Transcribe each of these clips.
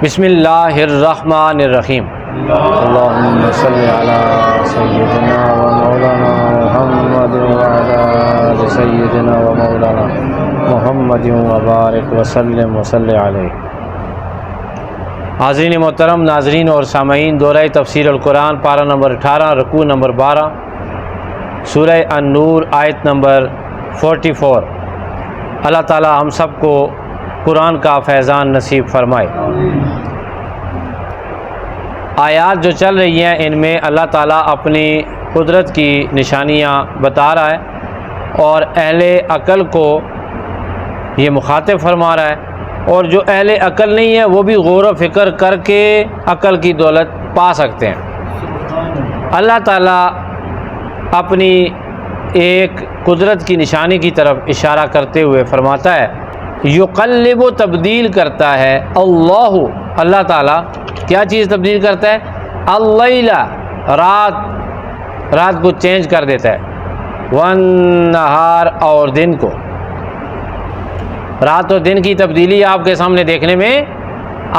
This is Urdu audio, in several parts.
بسم اللہ الرحمن الرحیم۔ اللہم صلی علی سیدنا و مولانا محمد وعلی آل سیدنا و مولانا محمد وبارک وسلم وصلی علیہ۔ حاضرین محترم، ناظرین اور سامعین، دورہ تفسیر القرآن پارہ نمبر 18، رکوع نمبر 12، سورہ النور آیت نمبر 44۔ اللہ تعالی ہم سب کو قرآن کا فیضان نصیب فرمائے۔ آیات جو چل رہی ہیں ان میں اللہ تعالیٰ اپنی قدرت کی نشانیاں بتا رہا ہے اور اہل عقل کو یہ مخاطب فرما رہا ہے، اور جو اہل عقل نہیں ہے وہ بھی غور و فکر کر کے عقل کی دولت پا سکتے ہیں۔ اللہ تعالیٰ اپنی ایک قدرت کی نشانی کی طرف اشارہ کرتے ہوئے فرماتا ہے، یقلب و تبدیل کرتا ہے اللہ تعالیٰ کیا چیز تبدیل کرتا ہے؟ اللیل، رات کو چینج کر دیتا ہے، والنہار، اور دن کو۔ رات اور دن کی تبدیلی آپ کے سامنے دیکھنے میں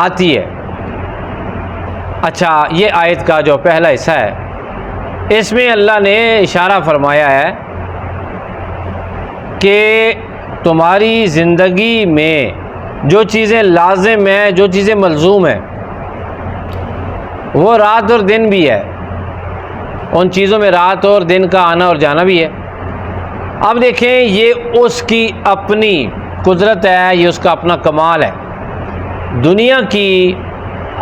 آتی ہے۔ اچھا، یہ آیت کا جو پہلا حصہ ہے اس میں اللہ نے اشارہ فرمایا ہے کہ تمہاری زندگی میں جو چیزیں لازم ہیں، جو چیزیں ملزوم ہیں، وہ رات اور دن بھی ہے، ان چیزوں میں رات اور دن کا آنا اور جانا بھی ہے۔ اب دیکھیں، یہ اس کی اپنی قدرت ہے، یہ اس کا اپنا کمال ہے۔ دنیا کی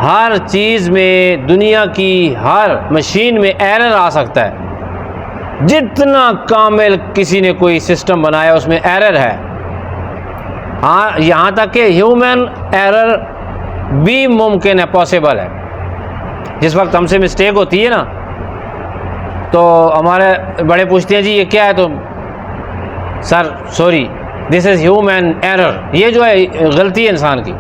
ہر چیز میں، دنیا کی ہر مشین میں ایرر آ سکتا ہے۔ جتنا کامل کسی نے کوئی سسٹم بنایا اس میں ایرر ہے، ہاں، یہاں تک کہ ہیومن ایرر بھی ممکن ہے، پاسبل ہے۔ جس وقت ہم سے مسٹیک ہوتی ہے نا تو ہمارے بڑے پوچھتے ہیں جی یہ کیا ہے، تو sir sorry, this is human error. یہ جو ہے غلطی ہے انسان کی،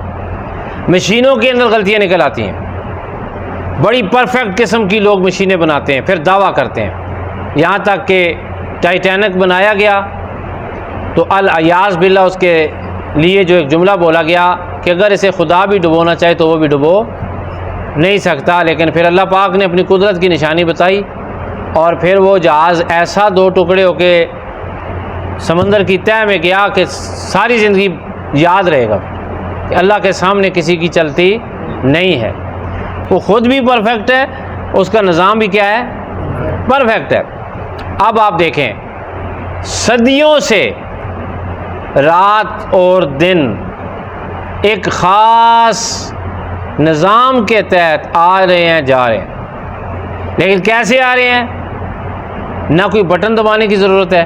مشینوں کے اندر غلطیاں نکل آتی ہیں۔ بڑی پرفیکٹ قسم کی لوگ مشینیں بناتے ہیں، پھر دعویٰ کرتے ہیں، یہاں تک کہ ٹائٹینک بنایا گیا تو الیاذ باللہ اس کے لیے جو ایک جملہ بولا گیا کہ اگر اسے خدا بھی ڈبونا چاہے تو وہ بھی ڈبو نہیں سکتا، لیکن پھر اللہ پاک نے اپنی قدرت کی نشانی بتائی اور پھر وہ جہاز ایسا دو ٹکڑے ہو کے سمندر کی تہہ میں گیا کہ ساری زندگی یاد رہے گا کہ اللہ کے سامنے کسی کی چلتی نہیں ہے۔ وہ خود بھی پرفیکٹ ہے، اس کا نظام بھی کیا ہے؟ پرفیکٹ ہے۔ اب آپ دیکھیں، صدیوں سے رات اور دن ایک خاص نظام کے تحت آ رہے ہیں، جا رہے ہیں، لیکن کیسے آ رہے ہیں؟ نہ کوئی بٹن دبانے کی ضرورت ہے،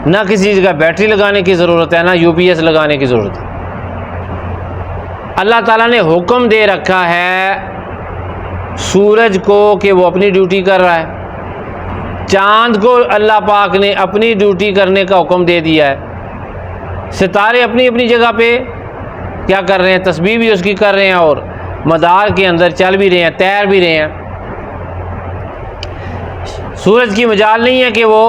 نہ کسی جگہ بیٹری لگانے کی ضرورت ہے، نہ یو پی ایس لگانے کی ضرورت ہے۔ اللہ تعالیٰ نے حکم دے رکھا ہے سورج کو کہ وہ اپنی ڈیوٹی کر رہا ہے، چاند کو اللہ پاک نے اپنی ڈیوٹی کرنے کا حکم دے دیا ہے، ستارے اپنی اپنی جگہ پہ کیا کر رہے ہیں؟ تسبیح بھی اس کی کر رہے ہیں اور مدار کے اندر چل بھی رہے ہیں، تیر بھی رہے ہیں۔ سورج کی مجال نہیں ہے کہ وہ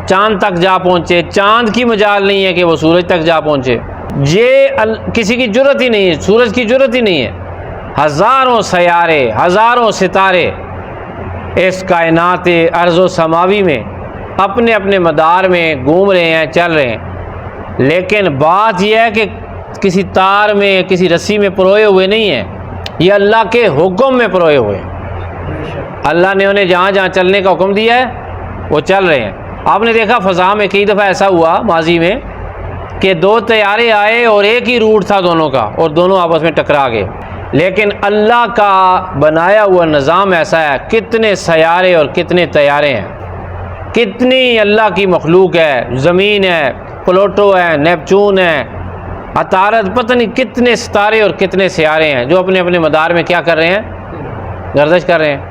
چاند تک جا پہنچے، چاند کی مجال نہیں ہے کہ وہ سورج تک جا پہنچے۔ یہ کسی کی جرت ہی نہیں ہے، سورج کی جرت ہی نہیں ہے۔ ہزاروں سیارے، ہزاروں ستارے اس کائنات ارض و سماوی میں اپنے اپنے مدار میں گھوم رہے ہیں، چل رہے ہیں، لیکن بات یہ ہے کہ کسی تار میں، کسی رسی میں پروئے ہوئے نہیں ہیں، یہ اللہ کے حکم میں پروئے ہوئے ہیں۔ اللہ نے انہیں جہاں جہاں چلنے کا حکم دیا ہے وہ چل رہے ہیں۔ آپ نے دیکھا فضا میں کئی دفعہ ایسا ہوا ماضی میں کہ دو طیارے آئے اور ایک ہی روٹ تھا دونوں کا، اور دونوں آپس میں ٹکرا گئے، لیکن اللہ کا بنایا ہوا نظام ایسا ہے، کتنے سیارے اور کتنے طیارے ہیں، کتنی اللہ کی مخلوق ہے، زمین ہے، پلوٹو ہے، نیپچون ہے، عطارد، پتہ نہیں کتنے ستارے اور کتنے سیارے ہیں جو اپنے اپنے مدار میں کیا کر رہے ہیں؟ گردش کر رہے ہیں،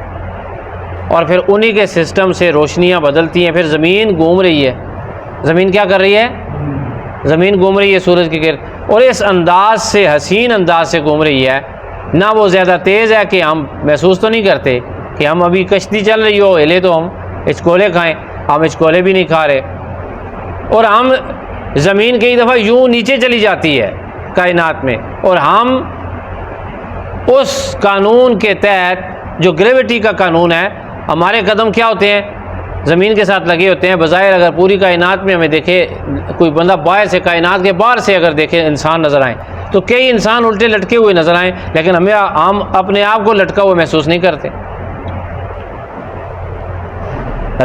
اور پھر انہی کے سسٹم سے روشنیاں بدلتی ہیں۔ پھر زمین گھوم رہی ہے، زمین کیا کر رہی ہے؟ زمین گھوم رہی ہے سورج کے گرد، اور اس انداز سے، حسین انداز سے گھوم رہی ہے، نہ وہ زیادہ تیز ہے کہ ہم محسوس تو نہیں کرتے کہ ہم ابھی کشتی چل رہی ہو، ہلے تو ہم اچکولے کھائیں، ہم اچکولے بھی نہیں کھا رہے، اور ہم زمین کئی دفعہ یوں نیچے چلی جاتی ہے کائنات میں، اور ہم اس قانون کے تحت جو گریویٹی کا قانون ہے، ہمارے قدم کیا ہوتے ہیں؟ زمین کے ساتھ لگے ہوتے ہیں۔ بظاہر اگر پوری کائنات میں ہمیں دیکھے، کوئی بندہ باہر سے، کائنات کے باہر سے اگر دیکھے انسان نظر آئیں تو کئی انسان الٹے لٹکے ہوئے نظر آئیں، لیکن ہم اپنے آپ کو لٹکا ہوا محسوس نہیں کرتے۔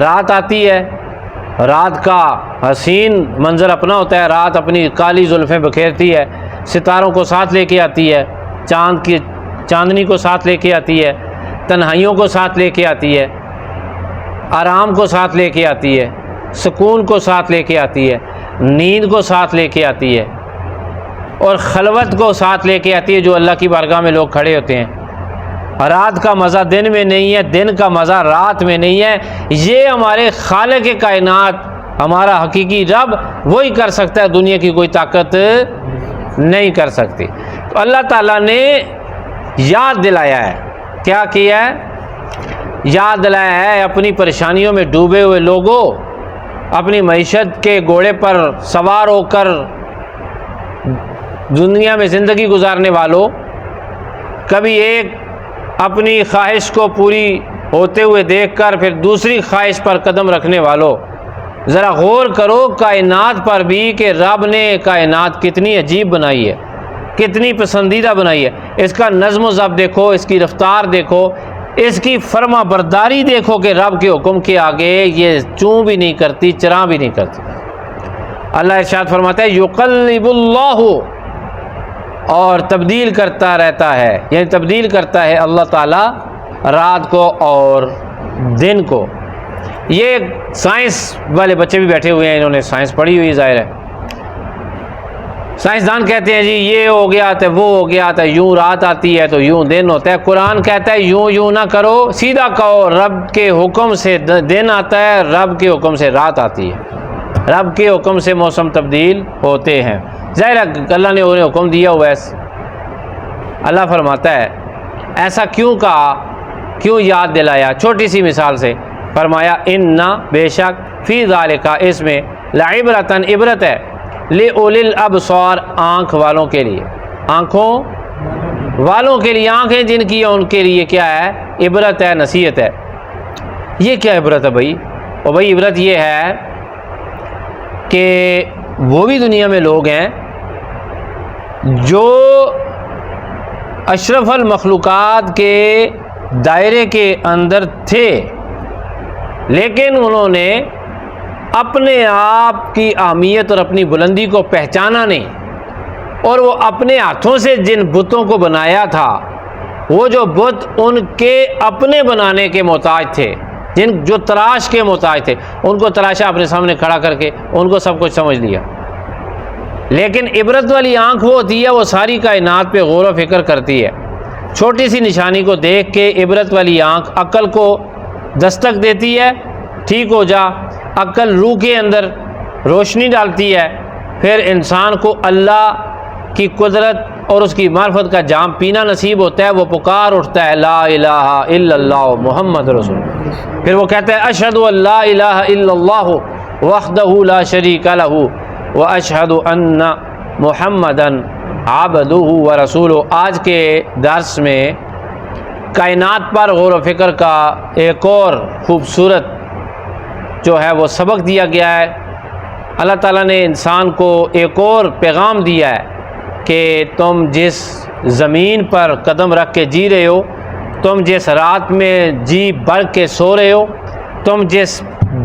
رات آتی ہے، رات کا حسین منظر اپنا ہوتا ہے، رات اپنی کالی زلفیں بکھیرتی ہے، ستاروں کو ساتھ لے کے آتی ہے، چاندنی کو ساتھ لے کے آتی ہے، تنہائیوں کو ساتھ لے کے آتی ہے، آرام کو ساتھ لے کے آتی ہے، سکون کو ساتھ لے کے آتی ہے، نیند کو ساتھ لے کے آتی ہے، اور خلوت کو ساتھ لے کے آتی ہے جو اللہ کی بارگاہ میں لوگ کھڑے ہوتے ہیں۔ رات کا مزہ دن میں نہیں ہے، دن کا مزہ رات میں نہیں ہے۔ یہ ہمارے خالق کائنات، ہمارا حقیقی رب وہی کر سکتا ہے، دنیا کی کوئی طاقت نہیں کر سکتی۔ تو اللہ تعالیٰ نے یاد دلایا ہے، کیا کیا ہے؟ یاد دلایا ہے اپنی پریشانیوں میں ڈوبے ہوئے لوگوں، اپنی معیشت کے گھوڑے پر سوار ہو کر دنیا میں زندگی گزارنے والوں، کبھی ایک اپنی خواہش کو پوری ہوتے ہوئے دیکھ کر پھر دوسری خواہش پر قدم رکھنے والوں، ذرا غور کرو کائنات پر بھی کہ رب نے کائنات کتنی عجیب بنائی ہے، کتنی پسندیدہ بنائی ہے۔ اس کا نظم و ضبط دیکھو، اس کی رفتار دیکھو، اس کی فرما برداری دیکھو کہ رب کے حکم کے آگے یہ چوں بھی نہیں کرتی، چراں بھی نہیں کرتی۔ اللہ ارشاد فرماتا ہے یقلب اللہ، اور تبدیل کرتا رہتا ہے، یعنی تبدیل کرتا ہے اللہ تعالیٰ رات کو اور دن کو۔ یہ سائنس والے بچے بھی بیٹھے ہوئے ہیں، انہوں نے سائنس پڑھی ہوئی ظاہر ہے۔ سائنسدان کہتے ہیں جی یہ ہو گیا تو وہ ہو گیا تو یوں رات آتی ہے تو یوں دن ہوتا ہے۔ قرآن کہتا ہے یوں نہ کرو، سیدھا کہو رب کے حکم سے دن آتا ہے، رب کے حکم سے رات آتی ہے، رب کے حکم سے موسم تبدیل ہوتے ہیں۔ ظاہر ہے اللہ نے انہیں حکم دیا ہوا ہے۔ اللہ فرماتا ہے ایسا کیوں کہا، کیوں یاد دلایا؟ چھوٹی سی مثال سے فرمایا اِنَّ، بے شک، فی ذالک، اس میں، لعبرۃ، عبرت ہے، لِأُولِي الْأَبْصَارِ، آنکھ والوں کے لیے، آنکھوں والوں کے لیے، آنکھیں جن کی ہیں ان کے لیے کیا ہے؟ عبرت ہے، نصیحت ہے۔ یہ کیا عبرت ہے بھائی؟ اور بھائی عبرت یہ ہے کہ وہ بھی دنیا میں لوگ ہیں جو اشرف المخلوقات کے دائرے کے اندر تھے، لیکن انہوں نے اپنے آپ کی اہمیت اور اپنی بلندی کو پہچانا نہیں، اور وہ اپنے ہاتھوں سے جن بتوں کو بنایا تھا، وہ جو بت ان کے اپنے بنانے کے محتاج تھے، جو تراش کے محتاج تھے، ان کو تراشا اپنے سامنے کھڑا کر کے، ان کو سب کچھ سمجھ لیا۔ لیکن عبرت والی آنکھ وہ ہوتی ہے، وہ ساری کائنات پہ غور و فکر کرتی ہے۔ چھوٹی سی نشانی کو دیکھ کے عبرت والی آنکھ عقل کو دستک دیتی ہے، ٹھیک ہو جا، عقل روح کے اندر روشنی ڈالتی ہے، پھر انسان کو اللہ کی قدرت اور اس کی معرفت کا جام پینا نصیب ہوتا ہے۔ وہ پکار اٹھتا ہے لا الہ الا اللہ محمد رسول اللہ، پھر وہ کہتا ہے اشہد ان لا الہ الا اللہ وحدہ لا شریک لہ واشہد ان محمدا عبدہ ورسولہ۔ آج کے درس میں کائنات پر غور و فکر کا ایک اور خوبصورت جو ہے وہ سبق دیا گیا ہے۔ اللہ تعالیٰ نے انسان کو ایک اور پیغام دیا ہے کہ تم جس زمین پر قدم رکھ کے جی رہے ہو، تم جس رات میں جی بھر کے سو رہے ہو، تم جس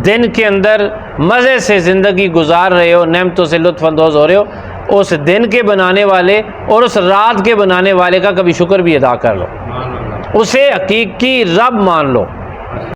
دن کے اندر مزے سے زندگی گزار رہے ہو، نعمتوں سے لطف اندوز ہو رہے ہو، اس دن کے بنانے والے اور اس رات کے بنانے والے کا کبھی شکر بھی ادا کر لو، اسے حقیقی رب مان لو۔